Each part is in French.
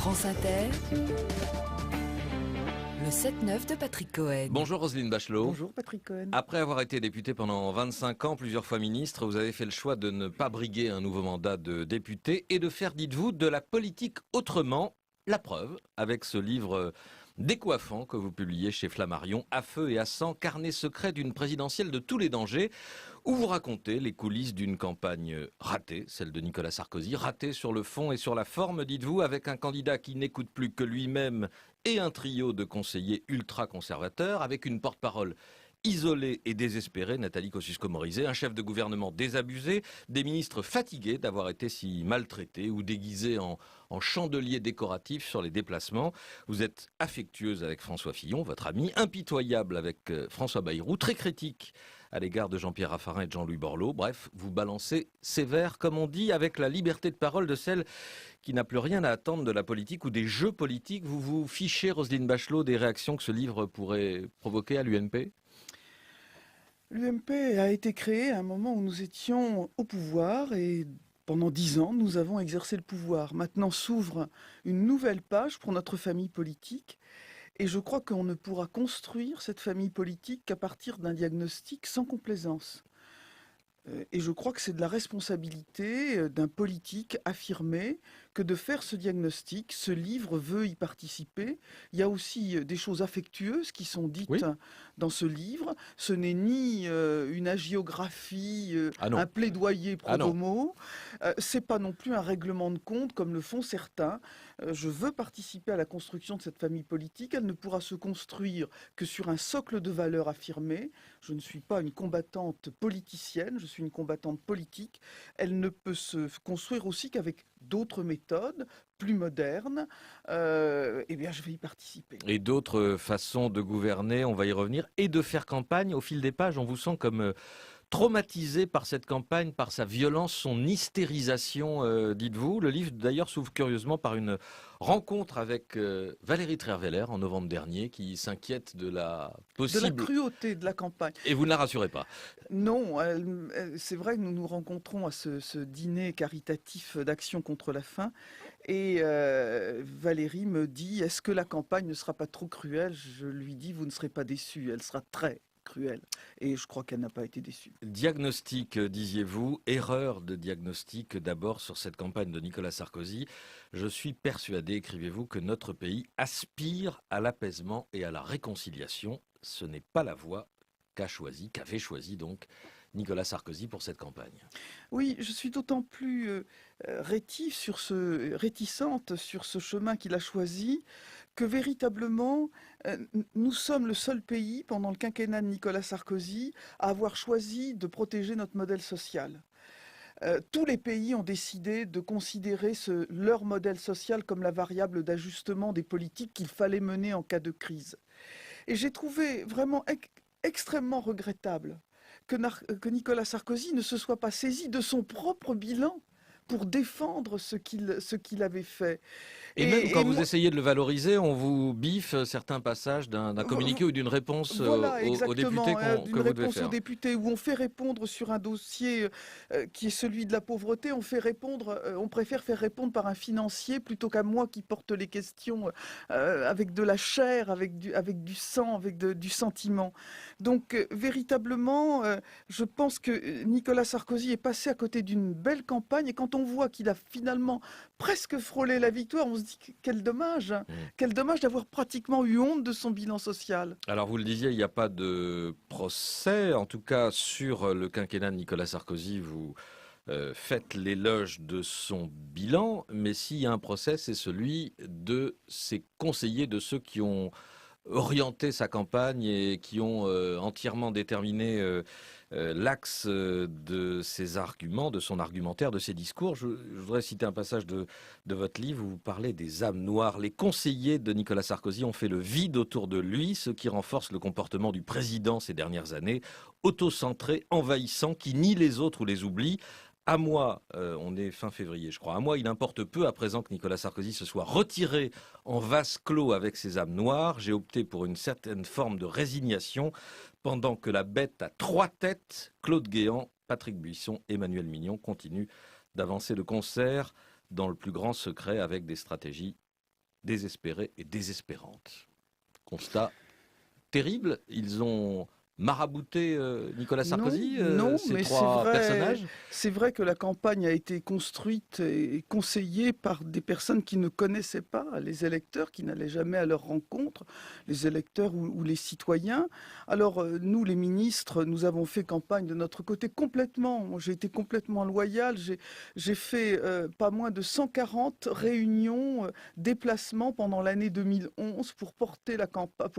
France Inter, le 7-9 de Patrick Cohen. Bonjour Roselyne Bachelot. Bonjour Patrick Cohen. Après avoir été député pendant 25 ans, plusieurs fois ministre, vous avez fait le choix de ne pas briguer un nouveau mandat de député et de faire, dites-vous, de la politique autrement. La preuve, avec ce livre décoiffant que vous publiez chez Flammarion, À feu et à sang, carnet secret d'une présidentielle de tous les dangers, où vous racontez les coulisses d'une campagne ratée, celle de Nicolas Sarkozy, ratée sur le fond et sur la forme, dites-vous, avec un candidat qui n'écoute plus que lui-même et un trio de conseillers ultra-conservateurs, avec une porte-parole isolée et désespérée, Nathalie Kosciusko-Morizet, un chef de gouvernement désabusé, des ministres fatigués d'avoir été si maltraités ou déguisés en chandeliers décoratifs sur les déplacements. Vous êtes affectueuse avec François Fillon, votre ami, impitoyable avec François Bayrou, très critique à l'égard de Jean-Pierre Raffarin et de Jean-Louis Borloo. Bref, vous balancez sévère, comme on dit, avec la liberté de parole de celle qui n'a plus rien à attendre de la politique ou des jeux politiques. Vous vous fichez, Roselyne Bachelot, des réactions que ce livre pourrait provoquer à l'UMP ? L'UMP a été créé à un moment où nous étions au pouvoir et pendant 10 ans, nous avons exercé le pouvoir. Maintenant s'ouvre une nouvelle page pour notre famille politique et je crois qu'on ne pourra construire cette famille politique qu'à partir d'un diagnostic sans complaisance. Et je crois que c'est de la responsabilité d'un politique affirmé que de faire ce diagnostic. Ce livre veut y participer. Il y a aussi des choses affectueuses qui sont dites dans ce livre. Ce n'est ni une hagiographie, un plaidoyer pro bono. C'est pas non plus un règlement de compte comme le font certains. Je veux participer à la construction de cette famille politique. Elle ne pourra se construire que sur un socle de valeurs affirmées. Je ne suis pas une combattante politicienne, je suis une combattante politique. Elle ne peut se construire aussi qu'avec d'autres méthodes, plus modernes. Eh bien, je vais y participer. Et d'autres façons de gouverner, on va y revenir, et de faire campagne. Au fil des pages, on vous sent comme traumatisé par cette campagne, par sa violence, son hystérisation, dites-vous. Le livre, d'ailleurs, s'ouvre curieusement par une rencontre avec Valérie Trierweiler en novembre dernier, qui s'inquiète de la possible... De la cruauté de la campagne. Et vous ne la rassurez pas? Non, c'est vrai que nous nous rencontrons à ce dîner caritatif d'Action contre la faim. Et Valérie me dit, est-ce que la campagne ne sera pas trop cruelle? Je lui dis, vous ne serez pas déçus, elle sera très cruelle. Et je crois qu'elle n'a pas été déçue. Diagnostic, disiez-vous, erreur de diagnostic d'abord sur cette campagne de Nicolas Sarkozy. Je suis persuadé, écrivez-vous, que notre pays aspire à l'apaisement et à la réconciliation. Ce n'est pas la voie qu'avait choisi donc Nicolas Sarkozy pour cette campagne. Oui, je suis d'autant plus réticente sur ce chemin qu'il a choisi que véritablement, nous sommes le seul pays, pendant le quinquennat de Nicolas Sarkozy, à avoir choisi de protéger notre modèle social. Tous les pays ont décidé de considérer leur modèle social comme la variable d'ajustement des politiques qu'il fallait mener en cas de crise. Et j'ai trouvé vraiment extrêmement regrettable que Nicolas Sarkozy ne se soit pas saisi de son propre bilan pour défendre ce qu'il avait fait. Et même quand vous essayez de le valoriser, on vous biffe certains passages d'un communiqué ou d'une réponse aux députés que vous devez faire. Aux députés, où on fait répondre sur un dossier qui est celui de la pauvreté, on préfère faire répondre par un financier plutôt qu'à moi qui porte les questions avec de la chair, avec du sang, avec du sentiment. Donc véritablement, je pense que Nicolas Sarkozy est passé à côté d'une belle campagne, et quand on voit qu'il a finalement presque frôlé la victoire, on se dit quel dommage, quel dommage d'avoir pratiquement eu honte de son bilan social. Alors vous le disiez, il n'y a pas de procès, en tout cas sur le quinquennat de Nicolas Sarkozy, vous faites l'éloge de son bilan, mais s'il y a un procès, c'est celui de ses conseillers, de ceux qui ont orienté sa campagne et qui ont entièrement déterminé l'axe de ses arguments, de son argumentaire, de ses discours. Je voudrais citer un passage de votre livre où vous parlez des âmes noires. Les conseillers de Nicolas Sarkozy ont fait le vide autour de lui, ce qui renforce le comportement du président ces dernières années, autocentré, envahissant, qui nie les autres ou les oublie. À moi, on est fin février je crois, à moi il importe peu à présent que Nicolas Sarkozy se soit retiré en vase clos avec ses âmes noires. J'ai opté pour une certaine forme de résignation pendant que la bête à 3 têtes, Claude Guéant, Patrick Buisson, Emmanuel Mignon, continuent d'avancer de concert dans le plus grand secret avec des stratégies désespérée et désespérante. Constat terrible, ils ont marabouté Nicolas Sarkozy, non, ces mais trois personnages. c'est vrai que la campagne a été construite et conseillée par des personnes qui ne connaissaient pas les électeurs, qui n'allaient jamais à leur rencontre, les électeurs ou les citoyens. Alors nous, les ministres, nous avons fait campagne de notre côté complètement. Moi, j'ai été complètement loyal. J'ai fait pas moins de 140 réunions, déplacements pendant l'année 2011 pour porter la campagne,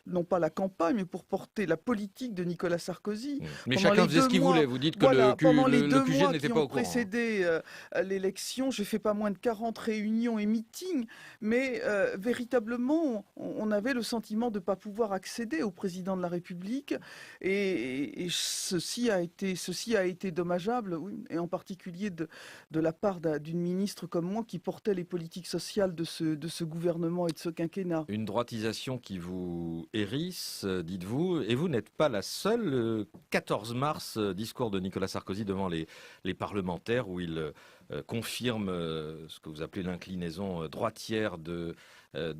non pas la campagne, mais pour porter la politique de Nicolas Sarkozy. Mais Pendant chacun les faisait ce 2 qu'il mois, voulait. Vous dites que voilà, pendant les le 2 QG mois n'était qui pas ont au courant. précédé l'élection, j'ai fait pas moins de 40 réunions et meetings, mais véritablement, on avait le sentiment de ne pas pouvoir accéder au président de la République, et ceci a été dommageable, oui, et en particulier de la part d'une ministre comme moi qui portait les politiques sociales de ce gouvernement et de ce quinquennat. Une droitisation qui vous hérisse, dites-vous, et vous n'êtes pas la seule. Le 14 mars, discours de Nicolas Sarkozy devant les parlementaires où il confirme ce que vous appelez l'inclinaison droitière de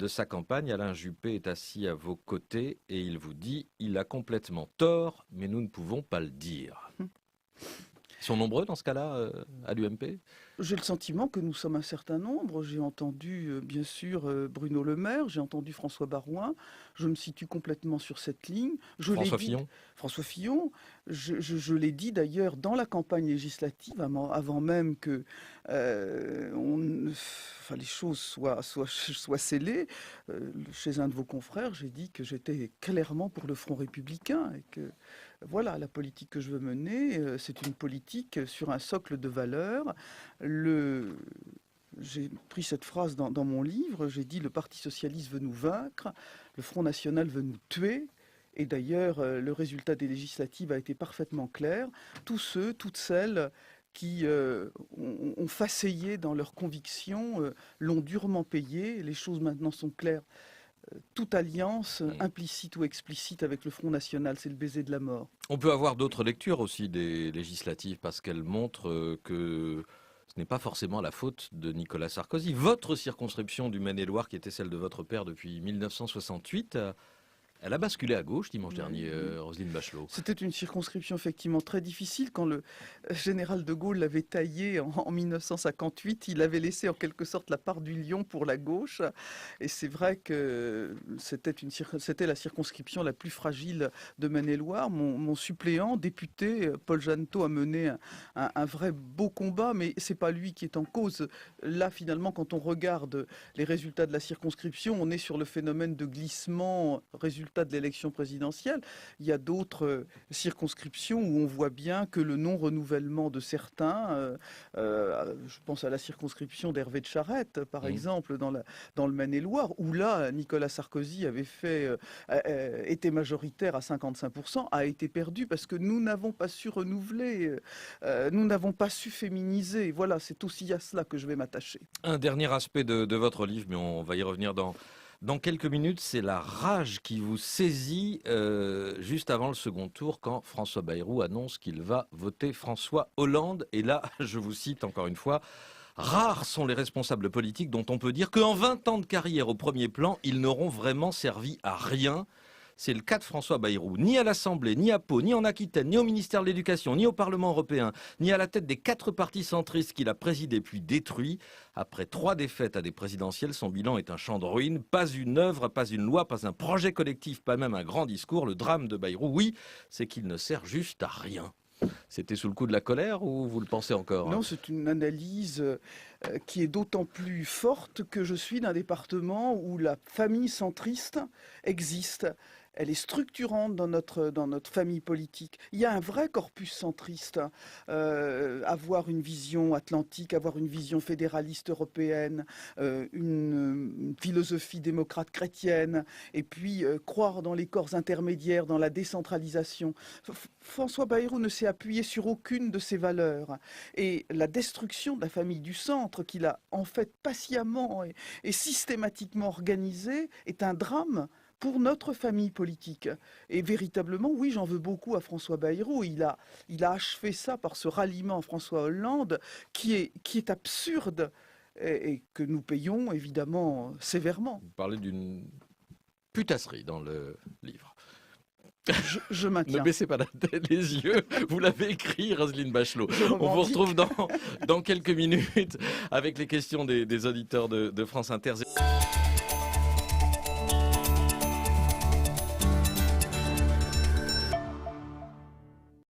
sa campagne. Alain Juppé est assis à vos côtés et il vous dit « Il a complètement tort, mais nous ne pouvons pas le dire ». Ils sont nombreux dans ce cas-là à l'UMP ? J'ai le sentiment que nous sommes un certain nombre. J'ai entendu, bien sûr, Bruno Le Maire, j'ai entendu François Baroin. Je me situe complètement sur cette ligne. François Fillon ? François Fillon. Je l'ai dit d'ailleurs dans la campagne législative, avant même que les choses soient scellées. Chez un de vos confrères, j'ai dit que j'étais clairement pour le Front républicain et que voilà, la politique que je veux mener, c'est une politique sur un socle de valeurs. J'ai pris cette phrase dans mon livre, j'ai dit « Le Parti socialiste veut nous vaincre, le Front national veut nous tuer ». Et d'ailleurs, le résultat des législatives a été parfaitement clair. Tous ceux, toutes celles qui ont façayé dans leurs convictions l'ont durement payé. Les choses maintenant sont claires. Toute alliance, implicite ou explicite, avec le Front national, c'est le baiser de la mort. On peut avoir d'autres lectures aussi des législatives parce qu'elles montrent que ce n'est pas forcément la faute de Nicolas Sarkozy. Votre circonscription du Maine-et-Loire, qui était celle de votre père depuis 1968, elle a basculé à gauche dimanche dernier, Roselyne Bachelot. C'était une circonscription effectivement très difficile. Quand le général de Gaulle l'avait taillée en 1958, il avait laissé en quelque sorte la part du lion pour la gauche. Et c'est vrai que c'était la circonscription la plus fragile de Maine-et-Loire. Mon suppléant, député, Paul Jeannetot, a mené un vrai beau combat, mais c'est pas lui qui est en cause. Là, finalement, quand on regarde les résultats de la circonscription, on est sur le phénomène de glissement résultat de l'élection présidentielle. Il y a d'autres circonscriptions où on voit bien que le non-renouvellement de certains, je pense à la circonscription d'Hervé de Charette, par exemple, dans le Maine-et-Loire, où là, Nicolas Sarkozy était majoritaire à 55%, a été perdu parce que nous n'avons pas su renouveler, nous n'avons pas su féminiser. Voilà, c'est aussi à cela que je vais m'attacher. Un dernier aspect de votre livre, mais on va y revenir dans quelques minutes, c'est la rage qui vous saisit juste avant le second tour quand François Bayrou annonce qu'il va voter François Hollande. Et là, je vous cite encore une fois, « Rares sont les responsables politiques dont on peut dire qu'en 20 ans de carrière au premier plan, ils n'auront vraiment servi à rien. » C'est le cas de François Bayrou. Ni à l'Assemblée, ni à Pau, ni en Aquitaine, ni au ministère de l'Éducation, ni au Parlement européen, ni à la tête des 4 partis centristes qu'il a présidés puis détruits. Après 3 défaites à des présidentielles, son bilan est un champ de ruines. Pas une œuvre, pas une loi, pas un projet collectif, pas même un grand discours. Le drame de Bayrou, oui, c'est qu'il ne sert juste à rien. C'était sous le coup de la colère ou vous le pensez encore ? Non, c'est une analyse qui est d'autant plus forte que je suis d'un département où la famille centriste existe. Elle est structurante dans notre famille politique. Il y a un vrai corpus centriste. Avoir une vision atlantique, avoir une vision fédéraliste européenne, une philosophie démocrate chrétienne, et puis croire dans les corps intermédiaires, dans la décentralisation. François Bayrou ne s'est appuyé sur aucune de ces valeurs. Et la destruction de la famille du centre, qu'il a en fait patiemment et systématiquement organisée, est un drame pour notre famille politique. Et véritablement, oui, j'en veux beaucoup à François Bayrou. Il a achevé ça par ce ralliement à François Hollande qui est absurde. et que nous payons évidemment sévèrement. Vous parlez d'une putasserie dans le livre. Je Ne maintiens. baissez pas la tête, les yeux. Vous l'avez écrit, Roselyne Bachelot. Je On vous revendique. retrouve dans quelques minutes avec les questions des auditeurs de France Inter.